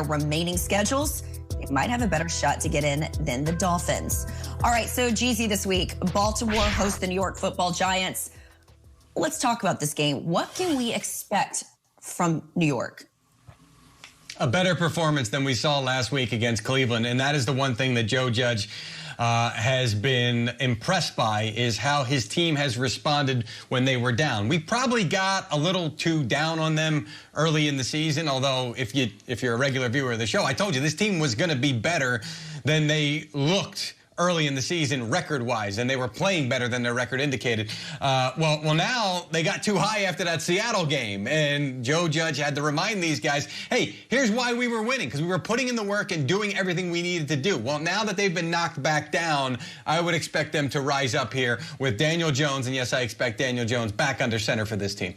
remaining schedules, they might have a better shot to get in than the Dolphins. All right, so Jeezy this week, Baltimore hosts the New York Football Giants. Let's talk about this game. What can we expect from New York? A better performance than we saw last week against Cleveland, and that is the one thing that Joe Judge has been impressed by, is how his team has responded when they were down. We probably got a little too down on them early in the season, although if you're a regular viewer of the show, I told you this team was going to be better than they looked early in the season record-wise, and they were playing better than their record indicated. Well, now they got too high after that Seattle game, and Joe Judge had to remind these guys, hey, here's why we were winning, because we were putting in the work and doing everything we needed to do. Well, now that they've been knocked back down, I would expect them to rise up here with Daniel Jones, and yes, I expect Daniel Jones back under center for this team.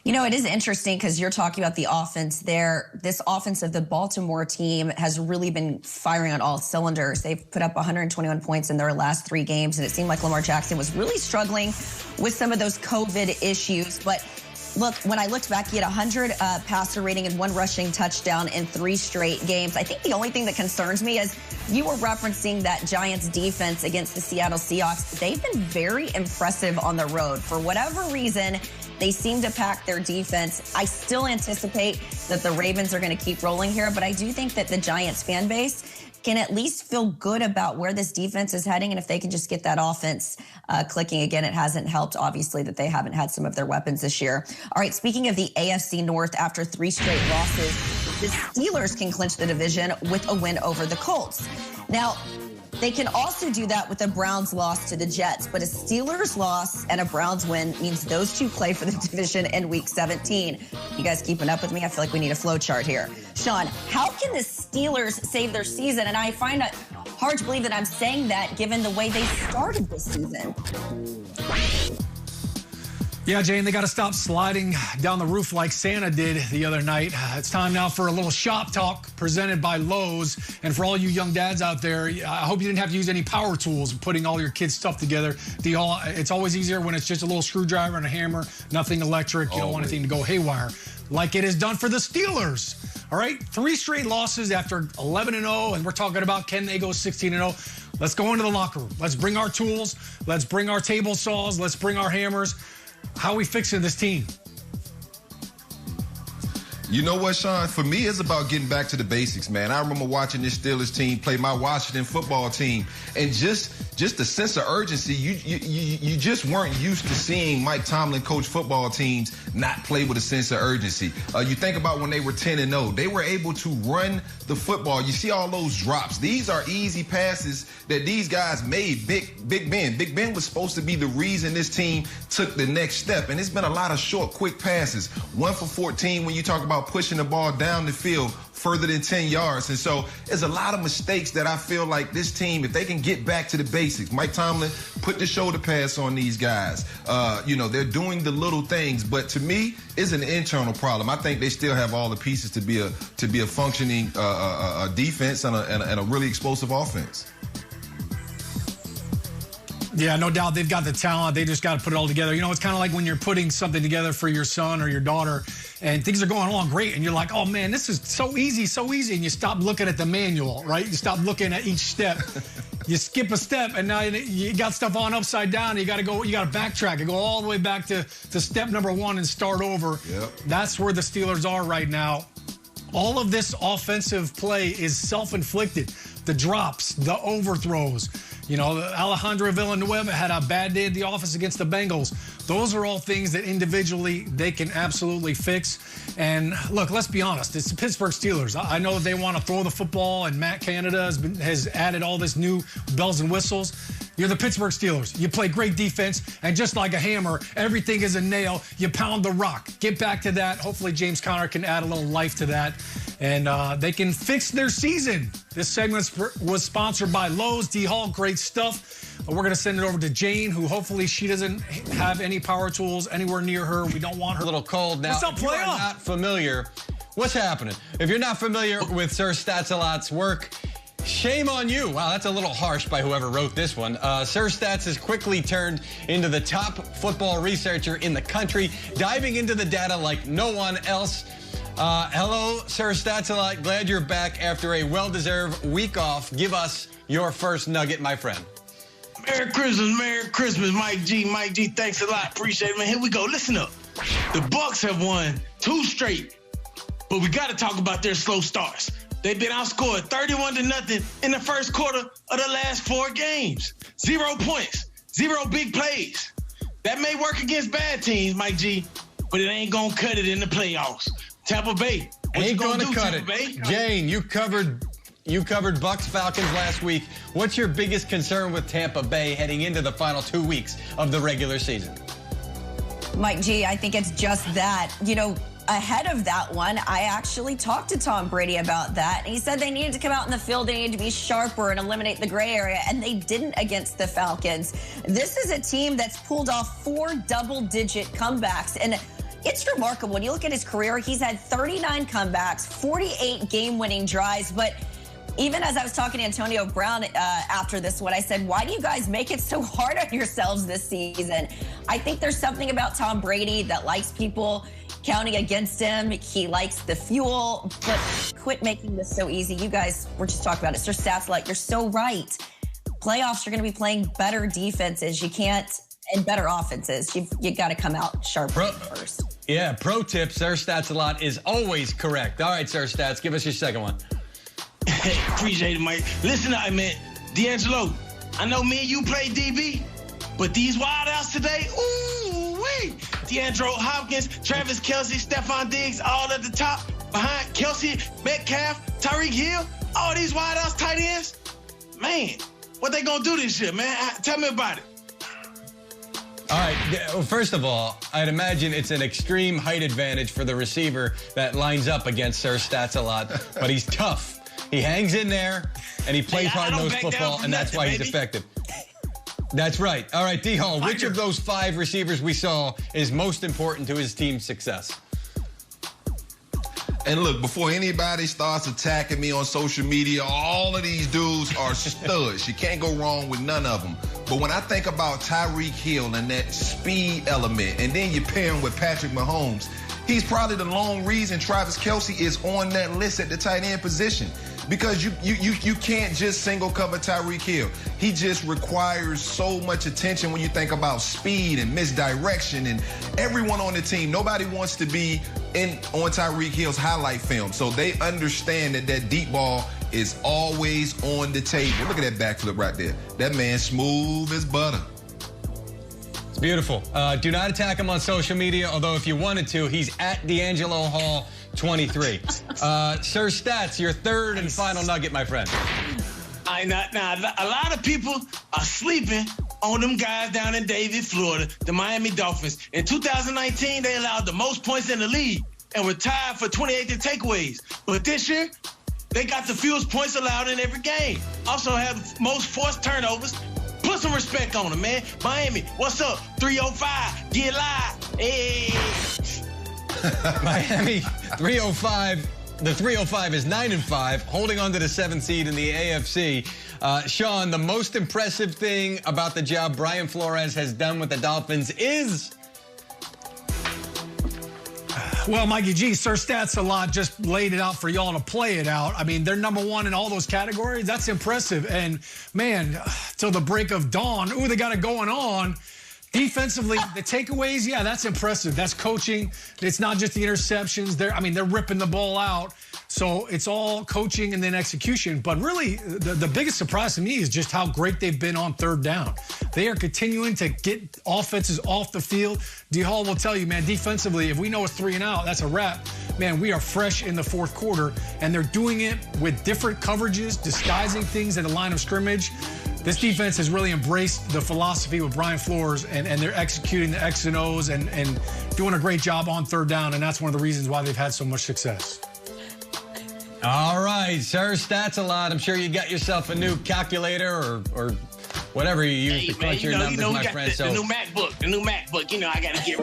You know, it is interesting because you're talking about the offense there. This offense of the Baltimore team has really been firing on all cylinders. They've put up 121 points in their last 3 games, and it seemed like Lamar Jackson was really struggling with some of those COVID issues. But look, when I looked back, he had 100 passer rating and 1 rushing touchdown in 3 straight games. I think the only thing that concerns me is you were referencing that Giants defense against the Seattle Seahawks. They've been very impressive on the road. For whatever reason, they seem to pack their defense. I still anticipate that the Ravens are going to keep rolling here, but I do think that the Giants fan base can at least feel good about where this defense is heading, and if they can just get that offense clicking again. It hasn't helped, obviously, that they haven't had some of their weapons this year. All right, speaking of the AFC North, after 3 straight losses, the Steelers can clinch the division with a win over the Colts. Now, they can also do that with a Browns loss to the Jets, but a Steelers loss and a Browns win means those two play for the division in Week 17. You guys keeping up with me? I feel like we need a flow chart here. Sean, how can the Steelers save their season? And I find it hard to believe that I'm saying that given the way they started this season. Yeah, Jane, they got to stop sliding down the roof like Santa did the other night. It's time now for a little shop talk presented by Lowe's. And for all you young dads out there, I hope you didn't have to use any power tools putting all your kids' stuff together. It's always easier when it's just a little screwdriver and a hammer, nothing electric. You don't want anything to go haywire like it is done for the Steelers. All right, 3 straight losses after 11-0, and we're talking about can they go 16-0. Let's go into the locker room. Let's bring our tools. Let's bring our table saws. Let's bring our hammers. How are we fixing this team? You know what, Sean? For me, it's about getting back to the basics, man. I remember watching this Steelers team play my Washington football team, and just the sense of urgency. You just weren't used to seeing Mike Tomlin coach football teams not play with a sense of urgency. You think about when they were 10-0, they were able to run the football. You see all those drops. These are easy passes that these guys made. Big Ben was supposed to be the reason this team took the next step, and it's been a lot of short, quick passes. 1 for 14 when you talk about pushing the ball down the field further than 10 yards. And so there's a lot of mistakes that I feel like this team, if they can get back to the basics, Mike Tomlin put the shoulder pads on these guys. They're doing the little things, but to me, it's an internal problem. I think they still have all the pieces to be a functioning defense and a really explosive offense. Yeah, no doubt they've got the talent. They just got to put it all together. You know, it's kind of like when you're putting something together for your son or your daughter and things are going along great and you're like, oh man, this is so easy. And you stop looking at the manual, right? You stop looking at each step. You skip a step and now you got stuff on upside down. You got to backtrack and go all the way back to step number 1 and start over. Yep. That's where the Steelers are right now. All of this offensive play is self-inflicted. The drops, the overthrows. You know, Alejandro Villanueva had a bad day at the office against the Bengals. Those are all things that individually they can absolutely fix. And look, let's be honest, it's the Pittsburgh Steelers. I know that they want to throw the football, and Matt Canada has added all this new bells and whistles. You're the Pittsburgh Steelers. You play great defense, and just like a hammer, everything is a nail. You pound the rock. Get back to that. Hopefully James Conner can add a little life to that, and they can fix their season. This segment was sponsored by Lowe's. D. Hall, great stuff. We're going to send it over to Jane, who hopefully she doesn't have any power tools anywhere near her. We don't want her. A little cold now. If you're not familiar, what's happening? If you're not familiar with Sir Stats-A-Lot's work, shame on you. Wow, that's a little harsh by whoever wrote this one. Sir Stats has quickly turned into the top football researcher in the country, diving into the data like no one else. Hello, Sir Stats-A-Lot. Glad you're back after a well-deserved week off. Give us your first nugget, my friend. Merry Christmas, Mike G. Mike G, thanks a lot. Appreciate it, man. Here we go. Listen up. The Bucks have won 2 straight, but we got to talk about their slow starts. They've been outscored 31-0 in the first quarter of the last 4 games. 0 points, 0 big plays. That may work against bad teams, Mike G, but it ain't going to cut it in the playoffs. Tampa Bay. Ain't going to cut it. Bay? Jane, you covered Bucks Falcons last week. What's your biggest concern with Tampa Bay heading into the final 2 weeks of the regular season? Mike G, I think it's just that. You know, ahead of that one, I actually talked to Tom Brady about that. And he said they needed to come out in the field, they needed to be sharper and eliminate the gray area, and they didn't against the Falcons. This is a team that's pulled off 4 double-digit comebacks, and it's remarkable. When you look at his career, he's had 39 comebacks, 48 game-winning drives. But even as I was talking to Antonio Brown after this one, I said, why do you guys make it so hard on yourselves this season? I think there's something about Tom Brady that likes people counting against him. He likes the fuel, but quit making this so easy. You guys were just talking about it. Sir Stats-A-Lot, you're so right. Playoffs, you're going to be playing better defenses. You can't, and better offenses. You got to come out sharp first. Yeah, pro tip, Sir Stats-A-Lot is always correct. All right, Sir Stats, give us your second one. Appreciate it, Mike. Listen, man, DeAngelo, I know me and you play DB, but these wideouts today, ooh-wee. DeAndre Hopkins, Travis Kelce, Stephon Diggs, all at the top, behind Kelce, Metcalf, Tyreek Hill, all these wideouts, tight ends. Man, what they gonna do this year, man? Tell me about it. All right, well, first of all, I'd imagine it's an extreme height advantage for the receiver that lines up against Sir Stats-A-Lot, but he's tough. He hangs in there, and he plays hard-nosed football, and that's why he's effective. That's right. All right, D-Hall, which of those 5 receivers we saw is most important to his team's success? And look, before anybody starts attacking me on social media, all of these dudes are studs. You can't go wrong with none of them. But when I think about Tyreek Hill and that speed element, and then you pair him with Patrick Mahomes, he's probably the lone reason Travis Kelce is on that list at the tight end position. Because you can't just single cover Tyreek Hill. He just requires so much attention when you think about speed and misdirection and everyone on the team. Nobody wants to be on Tyreek Hill's highlight film. So they understand that deep ball is always on the table. Look at that backflip right there. That man smooth as butter. It's beautiful. Do not attack him on social media, although if you wanted to, he's at DeAngelo Hall 23. Sir Stats, your third and final nugget, my friend. Now, a lot of people are sleeping on them guys down in Davie, Florida, the Miami Dolphins. In 2019, they allowed the most points in the league and were tied for 28th in takeaways. But this year, they got the fewest points allowed in every game. Also have most forced turnovers. Put some respect on them, man. Miami, what's up? 305, get live. Hey. Miami, 305. The 305 is 9-5, holding on to the 7th seed in the AFC. Sean, the most impressive thing about the job Brian Flores has done with the Dolphins is? Well, Mikey G, Sir Stats-A-Lot just laid it out for y'all to play it out. I mean, they're number 1 in all those categories. That's impressive. And, man, till the break of dawn, ooh, they got it going on. Defensively, the takeaways, yeah, that's impressive. That's coaching. It's not just the interceptions. They're ripping the ball out. So it's all coaching and then execution. But really, the biggest surprise to me is just how great they've been on third down. They are continuing to get offenses off the field. D-Hall will tell you, man, defensively, if we know it's 3 and out, that's a wrap. Man, we are fresh in the fourth quarter, and they're doing it with different coverages, disguising things at the line of scrimmage. This defense has really embraced the philosophy with Brian Flores, and they're executing the X and O's and doing a great job on third down, and that's one of the reasons why they've had so much success. All right, Sir Stats-A-Lot. I'm sure you got yourself a new calculator or whatever you use to crunch your numbers, my friend. The new MacBook. You know, I got to get